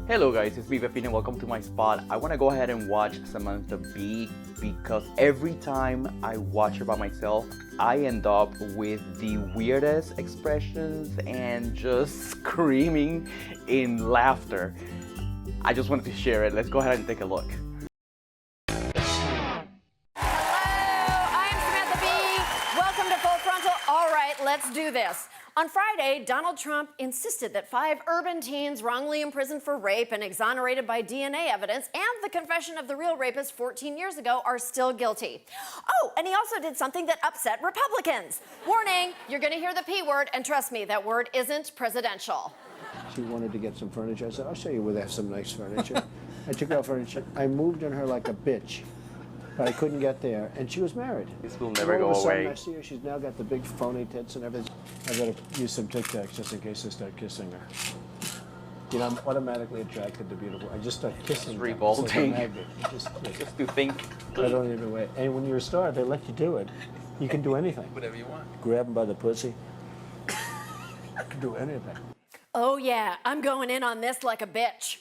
Hello guys, it's me Pepin and welcome to my spot. I want to go ahead and watch Samantha Bee because every time I watch her by myself, I end up with the weirdest expressions and just screaming in laughter. I just wanted to share it. Let's go ahead and take a look. I'm Samantha Bee. Welcome to Full Frontal. All right, let's do this. On Friday, Donald Trump insisted that 5 urban teens wrongly imprisoned for rape and exonerated by DNA evidence and the confession of the real rapist 14 years ago are still guilty. Oh, and he also did something that upset Republicans. Warning, you're going to hear the P word, and trust me, that word isn't presidential. She wanted to get some furniture. I said, I'll show you where they have some nice furniture. I took out furniture. I moved on her like a bitch. But I couldn't get there, and she was married. This will never go away. I see her, she's now got the big phony tits and everything. I gotta use some Tic Tacs just in case I start kissing her. You know, I'm automatically attracted to beautiful. I just start kissing It's them. revolting. It's like Just to think. I don't even wait. And when you're a star, they let you do it. You can do anything. Whatever you want. Grab them by the pussy. You can do anything. Oh yeah, I'm going in on this like a bitch.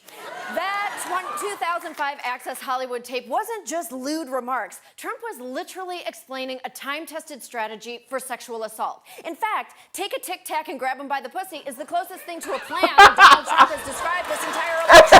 That 2005 Access Hollywood tape wasn't just lewd remarks. Trump was literally explaining a time-tested strategy for sexual assault. In fact, take a Tic Tac and grab him by the pussy is the closest thing to a plan Donald Trump has described this entire election.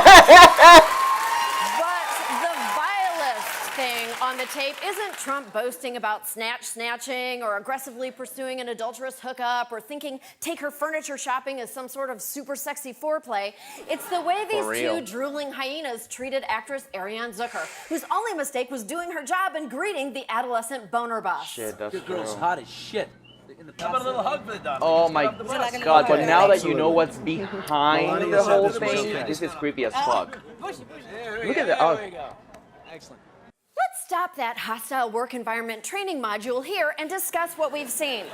But the vilest thing on the tape isn't Trump boasting about snatching or aggressively pursuing an adulterous hookup or thinking take her furniture shopping as some sort of super sexy foreplay. It's the way these two drooling hyenas treated actress Ariane Zucker, whose only mistake was doing her job and greeting the adolescent boner boss. Shit, that's Your girl's true. hot as shit. How about a little hug for the dog? Oh my god, but now that you know what's behind the whole thing, this is creepy as fuck. Look at that. Oh. There you go. Excellent. Let's stop that hostile work environment training module here and discuss what we've seen.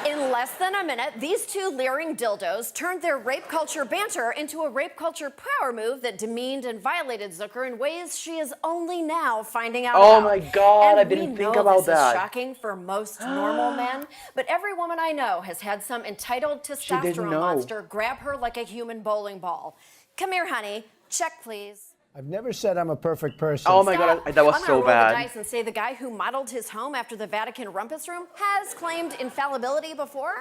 In less than a minute, these two leering dildos turned their rape culture banter into a rape culture power move that demeaned and violated Zucker in ways she is only now finding out Oh about. my god, And I didn't think we know about this that. is shocking for most normal men, but every woman I know has had some entitled testosterone know. monster grab her like a human bowling ball. Come here, honey. Check, please. I've never said I'm a perfect person. Oh my god, that was I'm so gonna roll bad. the dice and say the guy who modeled his home after the Vatican rumpus room has claimed infallibility before.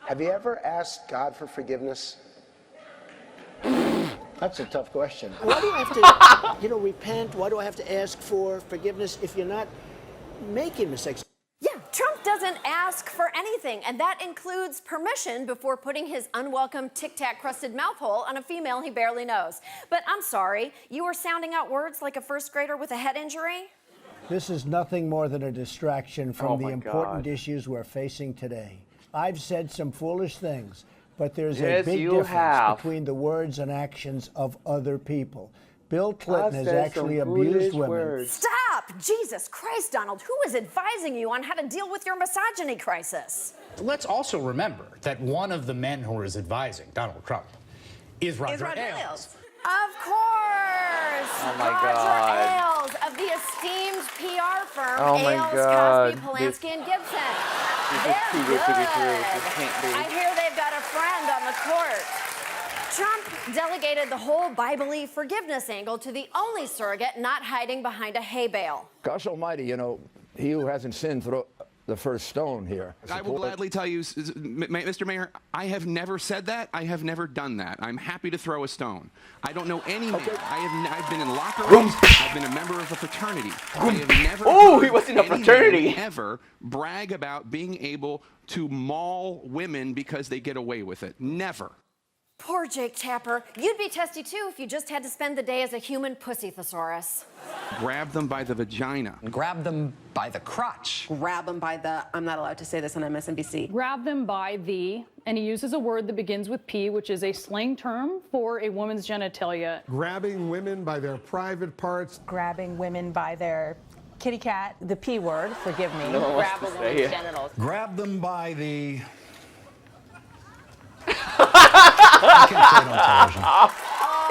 Have you ever asked God for forgiveness? That's a tough question. Why do I have to, repent? Why do I have to ask for forgiveness if you're not making mistakes? Yeah, Trump doesn't ask for anything, and that includes permission before putting his unwelcome Tic Tac crusted mouth hole on a female he barely knows. But I'm sorry, you were sounding out words like a first grader with a head injury? This is nothing more than a distraction from Oh the my important God. issues we're facing today. I've said some foolish things, but there's a Yes, big you difference have. between the words and actions of other people. Bill Clinton has said actually some abused foolish women. words. Stop! Jesus Christ, Donald, who is advising you on how to deal with your misogyny crisis? Let's also remember that one of the men who is advising Donald Trump is Roger Ailes. Of course! Oh my Roger God. Ailes of the esteemed PR firm Oh my Ailes, God. Cosby, Polanski, and Gibson. This is They're too good to be true. good. This can't be. I hear they've got a friend on the court. Trump delegated the whole Bible-y forgiveness angle to the only surrogate not hiding behind a hay bale. Gosh almighty, he who hasn't sinned throw the first stone here. I will gladly tell you, Mr. Mayor, I have never said that. I have never done that. I'm happy to throw a stone. I don't know any man. I've been in locker rooms. I've been a member of a fraternity. I have never He was in a heard any fraternity. man ever brag about being able to maul women because they get away with it. Never. Poor Jake Tapper. You'd be testy too if you just had to spend the day as a human pussy thesaurus. Grab them by the vagina. Grab them by the crotch. Grab them by the, I'm not allowed to say this on MSNBC. Grab them by the, and he uses a word that begins with P, which is a slang term for a woman's genitalia. Grabbing women by their private parts. Grabbing women by their kitty cat, the P word, forgive me. No one wants Grab to a say woman's it. genitals. Grab them by the...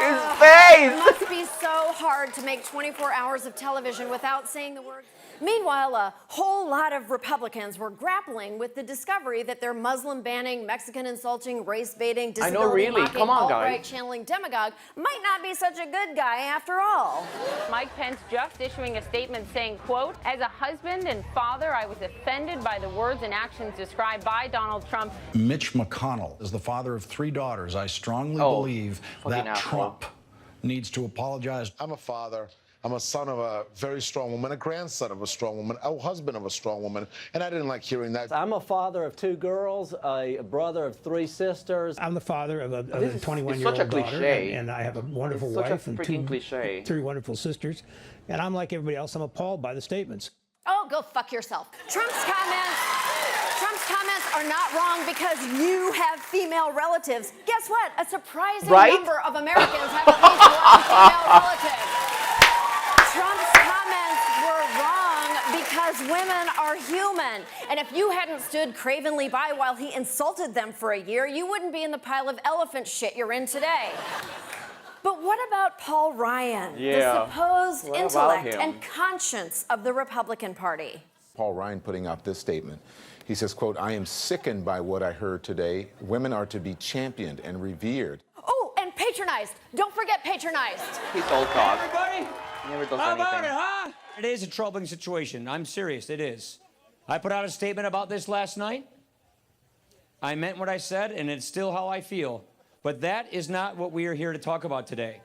His face! Must be so hard to make 24 hours of television without saying the words. Meanwhile, a whole lot of Republicans were grappling with the discovery that their Muslim-banning, Mexican-insulting, race-baiting, disability-mocking, alt-right channeling demagogue might not be such a good guy after all. Mike Pence just issuing a statement saying, quote, as a husband and father, I was offended by the words and actions described by Donald Trump. Mitch McConnell is the father of 3 daughters. I strongly believe that Trump needs to apologize. I'm a father. I'm a son of a very strong woman, a grandson of a strong woman, a husband of a strong woman, and I didn't like hearing that. I'm a father of 2 girls, a brother of 3 sisters. I'm the father of a 21-year-old daughter, and I have a wonderful wife and 3 wonderful sisters. And I'm like everybody else, I'm appalled by the statements. Oh, go fuck yourself. Trump's comments are not wrong because you have female relatives. Guess what? A surprising number of Americans have at least one female relative. Trump's comments were wrong because women are human. And if you hadn't stood cravenly by while he insulted them for a year, you wouldn't be in the pile of elephant shit you're in today. But what about Paul Ryan, the supposed intellect and conscience of the Republican Party? Paul Ryan putting out this statement. He says, quote, I am sickened by what I heard today. Women are to be championed and revered. Oh, and patronized. Don't forget patronized. He's old talk. Everybody, He never does how anything. about it, huh? It is a troubling situation. I'm serious, it is. I put out a statement about this last night. I meant what I said, and it's still how I feel. But that is not what we are here to talk about today.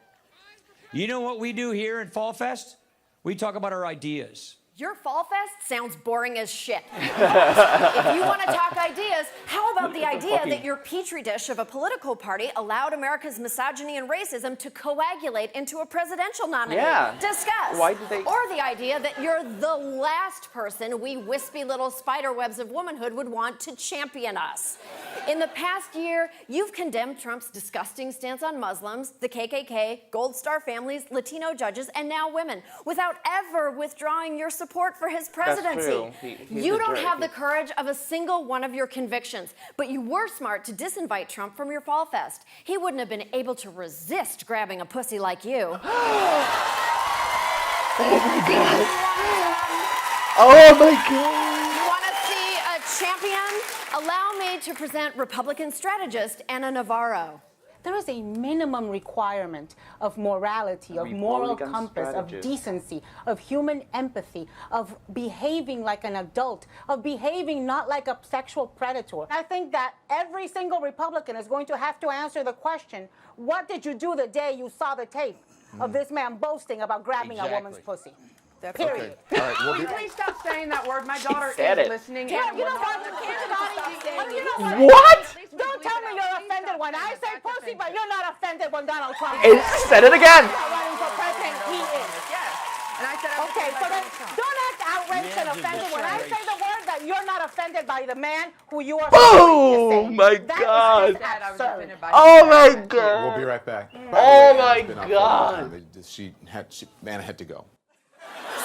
You know what we do here at Fall Fest? We talk about our ideas. Your Fall Fest sounds boring as shit. If you want to talk ideas, how about the idea that your petri dish of a political party allowed America's misogyny and racism to coagulate into a presidential nominee? Yeah. Discuss. Why did they... Or the idea that you're the last person we wispy little spider webs of womanhood would want to champion us. In the past year, you've condemned Trump's disgusting stance on Muslims, the KKK, Gold Star families, Latino judges, and now women, without ever withdrawing your support for his presidency. You don't have the courage of a single one of your convictions, but you were smart to disinvite Trump from your Fall Fest. He wouldn't have been able to resist grabbing a pussy like you. Oh my God. Oh my God. You want to see a champion? Allow me to present Republican strategist Ana Navarro. There is a minimum requirement of morality, of moral compass, of decency, of human empathy, of behaving like an adult, of behaving not like a sexual predator. I think that every single Republican is going to have to answer the question, what did you do the day you saw the tape of this man boasting about grabbing a woman's pussy? Period. Okay. All right, Can you please stop saying that word? My daughter is listening. Yeah, you know what? What? Don't tell me you're offended when I say pussy, but you're not offended when Donald Trump Said it again. running for president. He is. Yes. And I said, okay, so then don't act outraged and offended when I say the word that you're not offended by the man who you are. Oh my God. Oh my God. We'll be right back. Oh my God. Man had to go.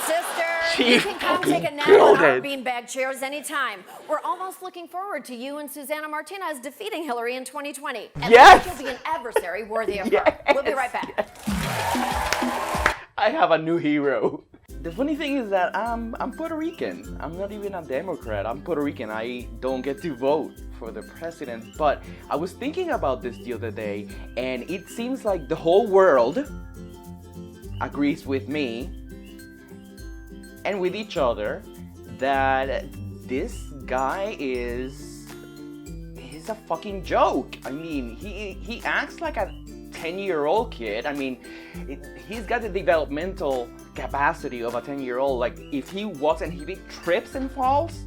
Sister, you can come take a nap on our beanbag chairs anytime. We're almost looking forward to you and Susana Martinez defeating Hillary in 2020. And yes! You'll be an adversary worthy of her. We'll be right back. Yes. I have a new hero. The funny thing is that I'm Puerto Rican. I'm not even a Democrat. I'm Puerto Rican. I don't get to vote for the president. But I was thinking about this the other day, and it seems like the whole world agrees with me and with each other that this guy he's a fucking joke. I mean, he acts like a 10-year-old kid. I mean, he's got the developmental capacity of a 10-year-old. Like, if he walks and he trips and falls,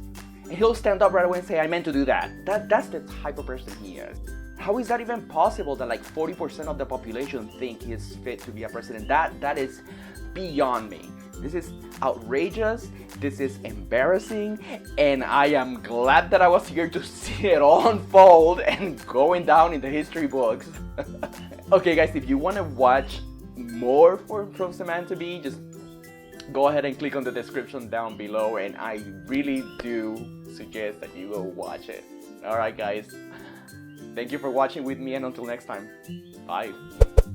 he'll stand up right away and say, I meant to do that. That's the type of person he is. How is that even possible that like 40% of the population think he's fit to be a president? That is beyond me. This is outrageous, this is embarrassing, and I am glad that I was here to see it all unfold and going down in the history books. Okay guys, if you want to watch more from Samantha Bee, just go ahead and click on the description down below, and I really do suggest that you go watch it. Alright guys, thank you for watching with me, and until next time, bye.